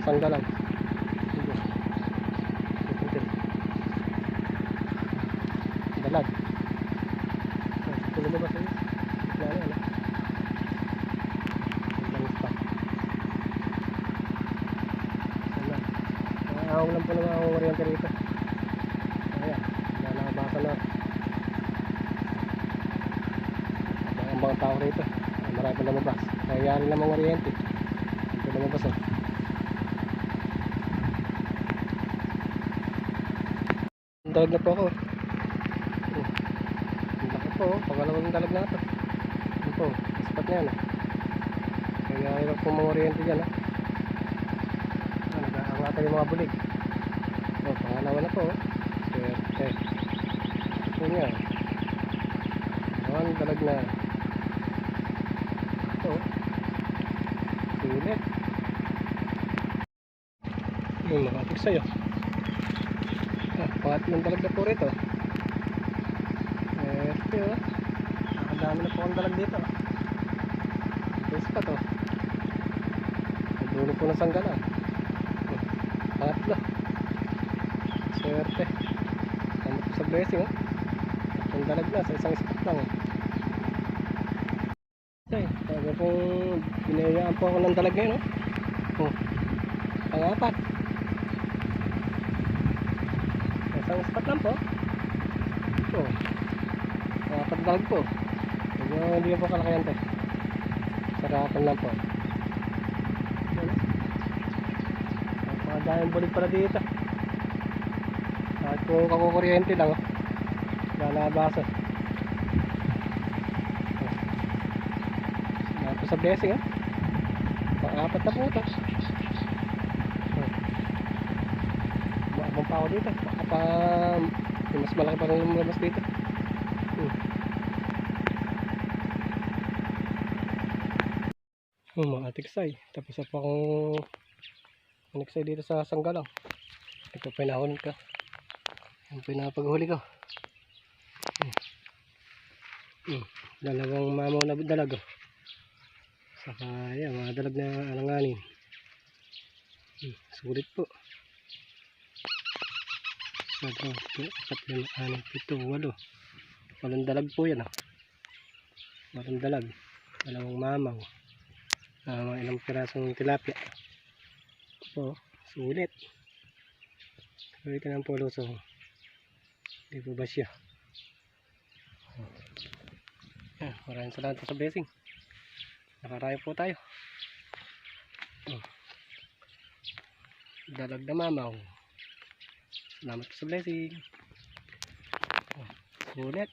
sanggalang. Dalag. Ito lumabas yun. Lalo, ano? Langis pa. Ayan. Nakahawag lang po ng mga oriente rito. Ayan. Nalabasa na. Ang mga tao rito. Marami pa lumabas. Nangyayari na mga oriente. Ito lumabas oh. Dalag na po ako. Ang laki po. Pangalawang dalag na ito. Ito po. Ispat na yan oh. Nangyayari lang po mga oriente dyan oh. Nag-aangatan yung mga bulig. O, pangalawa na po. Swerte. Ito niya. Ayan, dalag na. Ito. Sulit. Yung makatik sa'yo. Pangatlong dalag na po rito. Swerte o. Nakadami na po ang dalag dito. Ito pa to. Nagdulo po ng sanggalang. Pangatlo. Swerte. Tama po sa blessing oh. Ang dalag na sa isang spot lang oh. Okay, talaga pong binayaan po ako ng dalag ngayon oh. Pangapat. Isang spot lang po. Ito. Pangapat dalag po. Hindi po kalakayan to. Sarapan lang po. Napakadaming bulig pala dito. Kahit po kakukuryente lang oh. Lalabasa. Tapos sa blessing oh. Pang-apat na po ito. Bumakabang pa ako dito. Baka mas malaki pa rin lumabas dito. Mga tiksay. Tapos na po akong maniksay dito sa sanggalang. Ito pinahuli ko. Yung pinapaghuli ko. Dalawang mamaw na dalag oh. Saka yan, mga dalag na alanganin. Sulit po. 1, 2, 3, 4, 5, 6, 7, 8. 8 dalag po yan oh. 8 dalag. Dalawang mamaw. Mga ilang pirasong tilapia. So, sulit. Sulit ka ng polo so. Di po ba siya? Maraming salamat sa blessing. Nakarayo po tayo. Dalag na mamaw. Salamat sa blessing. Sulit.